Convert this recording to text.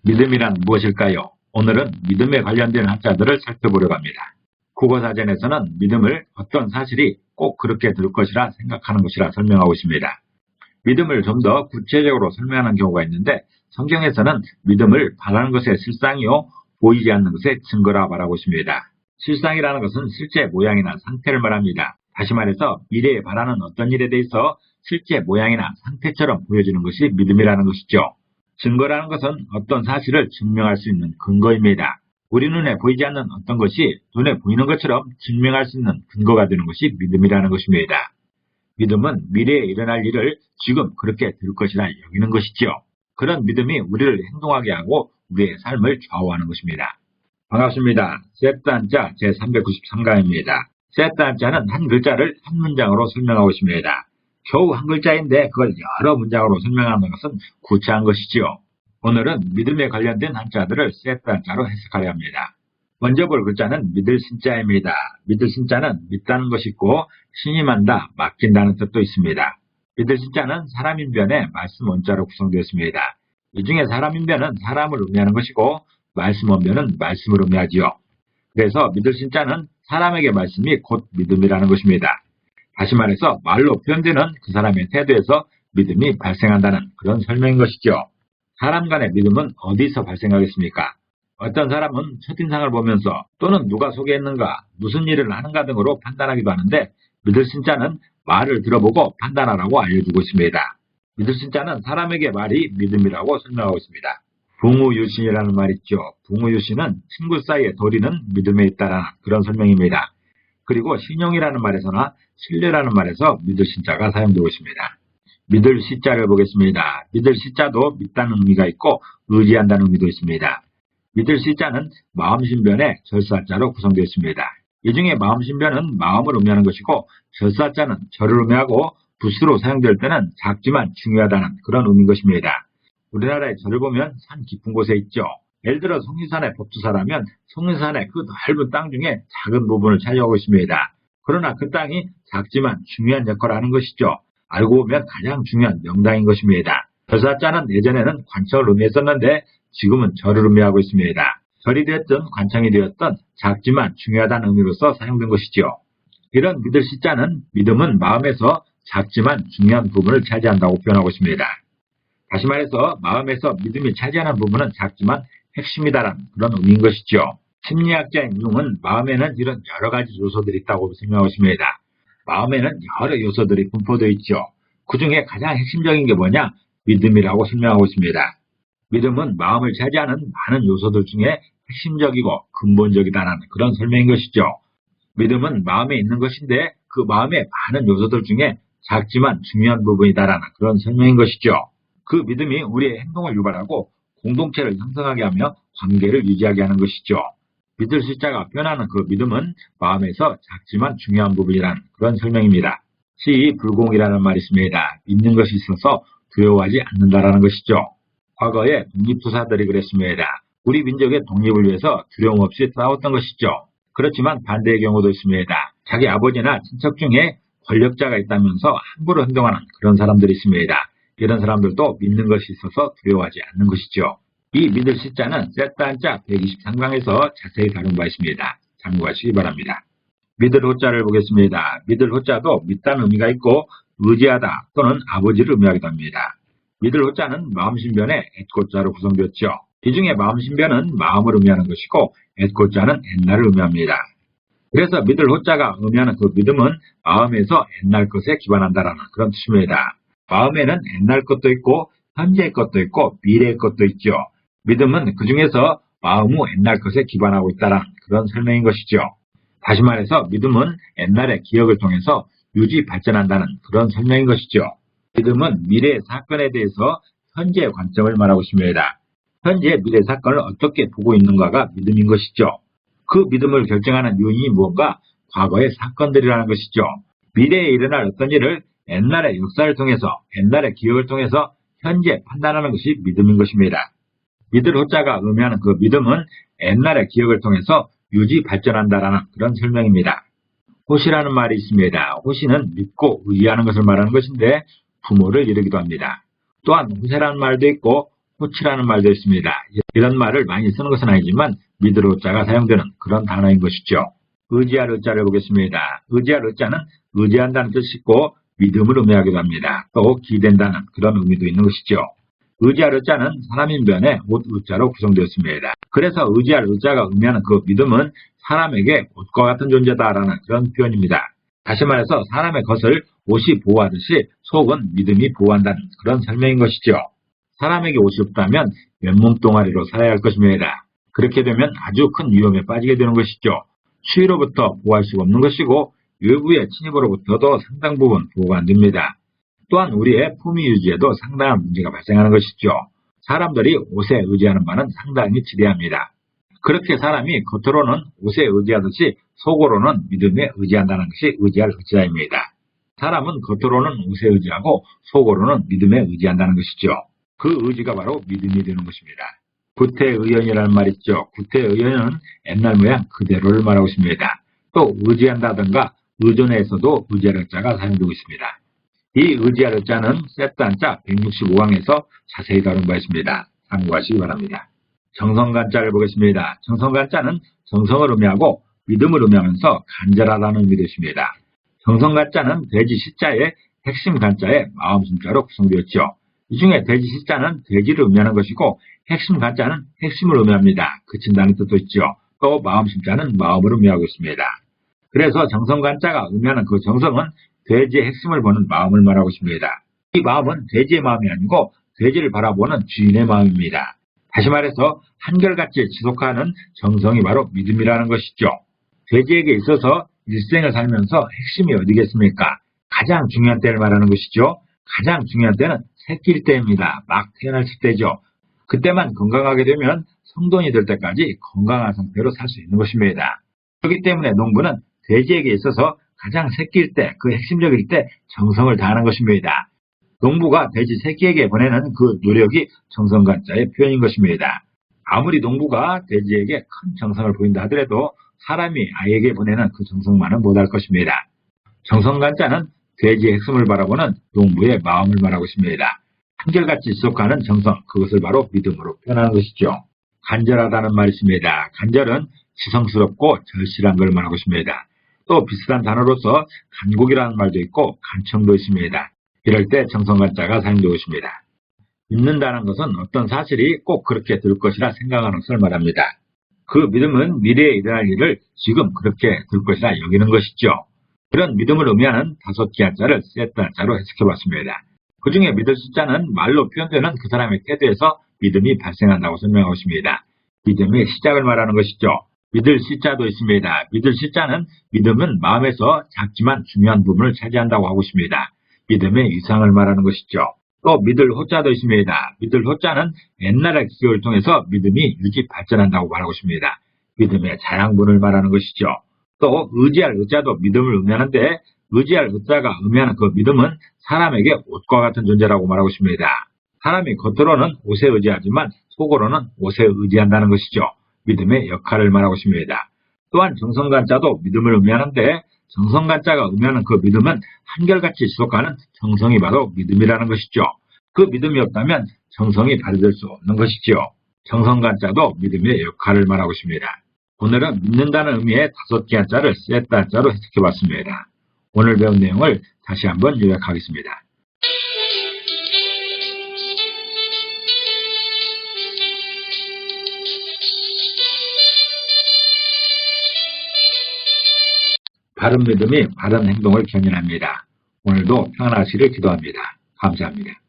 믿음이란 무엇일까요? 오늘은 믿음에 관련된 한자들을 살펴보려고 합니다. 국어사전에서는 믿음을 어떤 사실이 꼭 그렇게 될 것이라 생각하는 것이라 설명하고 있습니다. 믿음을 좀 더 구체적으로 설명하는 경우가 있는데 성경에서는 믿음을 바라는 것의 실상이요 보이지 않는 것의 증거라 말하고 있습니다. 실상이라는 것은 실제 모양이나 상태를 말합니다. 다시 말해서 미래에 바라는 어떤 일에 대해서 실제 모양이나 상태처럼 보여지는 것이 믿음이라는 것이죠. 증거라는 것은 어떤 사실을 증명할 수 있는 근거입니다. 우리 눈에 보이지 않는 어떤 것이 눈에 보이는 것처럼 증명할 수 있는 근거가 되는 것이 믿음이라는 것입니다. 믿음은 미래에 일어날 일을 지금 그렇게 될 것이라 여기는 것이죠. 그런 믿음이 우리를 행동하게 하고 우리의 삶을 좌우하는 것입니다. 반갑습니다. 셋단자 제393강입니다. 셋단자는 한 글자를 한 문장으로 설명하고 있습니다. 겨우 한 글자인데 그걸 여러 문장으로 설명하는 것은 구차한 것이지요. 오늘은 믿음에 관련된 한자들을 셋단자로 해석하려 합니다. 먼저 볼 글자는 믿을 신자입니다. 믿을 신자는 믿다는 것이 있고 신임한다, 맡긴다는 뜻도 있습니다. 믿을 신자는 사람인변의 말씀 원자로 구성되었습니다. 이 중에 사람인변은 사람을 의미하는 것이고 말씀 원변은 말씀을 의미하지요. 그래서 믿을 신자는 사람에게 말씀이 곧 믿음이라는 것입니다. 다시 말해서 말로 표현되는 그 사람의 태도에서 믿음이 발생한다는 그런 설명인 것이죠. 사람 간의 믿음은 어디서 발생하겠습니까? 어떤 사람은 첫인상을 보면서 또는 누가 소개했는가, 무슨 일을 하는가 등으로 판단하기도 하는데 믿을 신자는 말을 들어보고 판단하라고 알려주고 있습니다. 믿을 신자는 사람에게 말이 믿음이라고 설명하고 있습니다. 붕우유신이라는 말 있죠. 붕우유신은 친구 사이의 도리는 믿음에 있다라는 그런 설명입니다. 그리고 신용이라는 말에서나 신뢰라는 말에서 믿을 신자가 사용되고 있습니다. 믿을 시자를 보겠습니다. 믿을 시자도 믿다는 의미가 있고 의지한다는 의미도 있습니다. 믿을 시자는 마음신변의 절사자로 구성되어 있습니다. 이 중에 마음신변은 마음을 의미하는 것이고 절사자는 절을 의미하고 붓으로 사용될 때는 작지만 중요하다는 그런 의미인 것입니다. 우리나라의 절을 보면 산 깊은 곳에 있죠. 예를 들어 속리산의 법두사라면 속리산의 그 넓은 땅 중에 작은 부분을 차지하고 있습니다. 그러나 그 땅이 작지만 중요한 역할을 하는 것이죠. 알고 보면 가장 중요한 명당인 것입니다. 절사자는 예전에는 관청을 의미했었는데 지금은 절을 의미하고 있습니다. 절이 되었든 관청이 되었든 작지만 중요하다는 의미로서 사용된 것이죠. 이런 믿을 시자는 믿음은 마음에서 작지만 중요한 부분을 차지한다고 표현하고 있습니다. 다시 말해서 마음에서 믿음이 차지하는 부분은 작지만 핵심이다라는 그런 의미인 것이죠. 심리학자인 융은 마음에는 이런 여러 가지 요소들이 있다고 설명하고 있습니다. 마음에는 여러 요소들이 분포되어 있죠. 그 중에 가장 핵심적인 게 뭐냐? 믿음이라고 설명하고 있습니다. 믿음은 마음을 차지하는 많은 요소들 중에 핵심적이고 근본적이다라는 그런 설명인 것이죠. 믿음은 마음에 있는 것인데 그 마음의 많은 요소들 중에 작지만 중요한 부분이다라는 그런 설명인 것이죠. 그 믿음이 우리의 행동을 유발하고 공동체를 형성하게 하며 관계를 유지하게 하는 것이죠. 믿을 숫자가 표현하는 그 믿음은 마음에서 작지만 중요한 부분이라는 그런 설명입니다. 시불공이라는 말이 있습니다. 믿는 것이 있어서 두려워하지 않는다라는 것이죠. 과거에 독립투사들이 그랬습니다. 우리 민족의 독립을 위해서 두려움 없이 싸웠던 것이죠. 그렇지만 반대의 경우도 있습니다. 자기 아버지나 친척 중에 권력자가 있다면서 함부로 행동하는 그런 사람들이 있습니다. 이런 사람들도 믿는 것이 있어서 두려워하지 않는 것이죠. 이 믿을 시자는 셋단자 123강에서 자세히 다룬 바 있습니다. 참고하시기 바랍니다. 믿을 호자를 보겠습니다. 믿을 호자도 믿다는 의미가 있고 의지하다 또는 아버지를 의미하기도 합니다. 믿을 호자는 마음신변의 엣고자로 구성되었죠. 이 중에 마음신변은 마음을 의미하는 것이고 엣고자는 옛날을 의미합니다. 그래서 믿을 호자가 의미하는 그 믿음은 마음에서 옛날 것에 기반한다라는 그런 뜻입니다. 마음에는 옛날 것도 있고 현재의 것도 있고 미래의 것도 있죠. 믿음은 그 중에서 마음 후 옛날 것에 기반하고 있다라는 그런 설명인 것이죠. 다시 말해서 믿음은 옛날의 기억을 통해서 유지 발전한다는 그런 설명인 것이죠. 믿음은 미래의 사건에 대해서 현재의 관점을 말하고 있습니다. 현재 미래 사건을 어떻게 보고 있는가가 믿음인 것이죠. 그 믿음을 결정하는 요인이 무언가 과거의 사건들이라는 것이죠. 미래에 일어날 어떤 일을 옛날의 역사를 통해서 옛날의 기억을 통해서 현재 판단하는 것이 믿음인 것입니다. 믿을 호자가 의미하는 그 믿음은 옛날의 기억을 통해서 유지 발전한다라는 그런 설명입니다. 호시라는 말이 있습니다. 호시는 믿고 의지하는 것을 말하는 것인데 부모를 이르기도 합니다. 또한 호세라는 말도 있고 호치라는 말도 있습니다. 이런 말을 많이 쓰는 것은 아니지만 믿을 호자가 사용되는 그런 단어인 것이죠. 의지할 의자를 보겠습니다. 의지할 의자는 의지한다는 뜻이 있고 믿음을 의미하기도 합니다. 또 기댄다는 그런 의미도 있는 것이죠. 의지할 의자는 사람인 변에 옷 의자로 구성되었습니다. 그래서 의지할 의자가 의미하는 그 믿음은 사람에게 옷과 같은 존재다라는 그런 표현입니다. 다시 말해서 사람의 것을 옷이 보호하듯이 속은 믿음이 보호한다는 그런 설명인 것이죠. 사람에게 옷이 없다면 맨몸 덩어리로 살아야 할 것입니다. 그렇게 되면 아주 큰 위험에 빠지게 되는 것이죠. 추위로부터 보호할 수가 없는 것이고 외부의 침입으로부터도 상당 부분 보호가 안 됩니다. 또한 우리의 품위 유지에도 상당한 문제가 발생하는 것이죠. 사람들이 옷에 의지하는 바는 상당히 지대합니다. 그렇게 사람이 겉으로는 옷에 의지하듯이 속으로는 믿음에 의지한다는 것이 의지할 의지자입니다. 사람은 겉으로는 옷에 의지하고 속으로는 믿음에 의지한다는 것이죠. 그 의지가 바로 믿음이 되는 것입니다. 구태의연이라는 말 있죠. 구태의연은 옛날 모양 그대로를 말하고 있습니다. 또 의지한다든가 의존에서도 의지할 자가 사용되고 있습니다. 이 의지할 자는 세트한자 165강에서 자세히 다룬 바 있습니다. 참고하시기 바랍니다. 정성간자를 보겠습니다. 정성간자는 정성을 의미하고 믿음을 의미하면서 간절하다는 의미도 있습니다. 정성간자는 돼지 시자의 핵심 간자의 마음 심자로 구성되었죠. 이 중에 돼지 시자는 돼지를 의미하는 것이고 핵심 간자는 핵심을 의미합니다. 그친다는 뜻도 있죠. 또 마음 심자는 마음을 의미하고 있습니다. 그래서 정성간자가 의미하는 그 정성은 돼지의 핵심을 보는 마음을 말하고 있습니다. 이 마음은 돼지의 마음이 아니고 돼지를 바라보는 주인의 마음입니다. 다시 말해서 한결같이 지속하는 정성이 바로 믿음이라는 것이죠. 돼지에게 있어서 일생을 살면서 핵심이 어디겠습니까? 가장 중요한 때를 말하는 것이죠. 가장 중요한 때는 새끼일 때입니다. 막 태어났을 때죠. 그때만 건강하게 되면 성돈이 될 때까지 건강한 상태로 살 수 있는 것입니다. 그렇기 때문에 농부는 돼지에게 있어서 가장 새끼일 때, 그 핵심적일 때 정성을 다하는 것입니다. 농부가 돼지 새끼에게 보내는 그 노력이 정성간자의 표현인 것입니다. 아무리 농부가 돼지에게 큰 정성을 보인다 하더라도 사람이 아이에게 보내는 그 정성만은 못할 것입니다. 정성간자는 돼지의 핵심을 바라보는 농부의 마음을 말하고 있습니다. 한결같이 지속하는 정성, 그것을 바로 믿음으로 표현하는 것이죠. 간절하다는 말이 있습니다. 간절은 지성스럽고 절실한 걸 말하고 있습니다. 또 비슷한 단어로서 간곡이라는 말도 있고 간청도 있습니다. 이럴 때 정성간자가 사용되고 있습니다. 믿는다는 것은 어떤 사실이 꼭 그렇게 될 것이라 생각하는 것을 말합니다. 그 믿음은 미래에 일어날 일을 지금 그렇게 될 것이라 여기는 것이죠. 그런 믿음을 의미하는 5개 한자를 세트 한자로 해석해봤습니다. 그 중에 믿을 숫자는 말로 표현되는 그 사람의 태도에서 믿음이 발생한다고 설명하고 있습니다. 믿음의 시작을 말하는 것이죠. 믿을 시자도 있습니다. 믿을 시자는 믿음은 마음에서 작지만 중요한 부분을 차지한다고 하고 있습니다. 믿음의 이상을 말하는 것이죠. 또 믿을 호자도 있습니다. 믿을 호자는 옛날의 기억을 통해서 믿음이 유지 발전한다고 말하고 있습니다. 믿음의 자양분을 말하는 것이죠. 또 의지할 의자도 믿음을 의미하는데 의지할 의자가 의미하는 그 믿음은 사람에게 옷과 같은 존재라고 말하고 있습니다. 사람이 겉으로는 옷에 의지하지만 속으로는 옷에 의지한다는 것이죠. 믿음의 역할을 말하고 있습니다. 또한 정성간자도 믿음을 의미하는데 정성간자가 의미하는 그 믿음은 한결같이 지속하는 정성이 바로 믿음이라는 것이죠. 그 믿음이 없다면 정성이 발휘될 수 없는 것이죠. 정성간자도 믿음의 역할을 말하고 있습니다. 오늘은 믿는다는 의미의 5개 한자를 세트 한자로 해석해봤습니다. 오늘 배운 내용을 다시 한번 요약하겠습니다. 바른 믿음이 바른 행동을 견인합니다. 오늘도 평안하시기를 기도합니다. 감사합니다.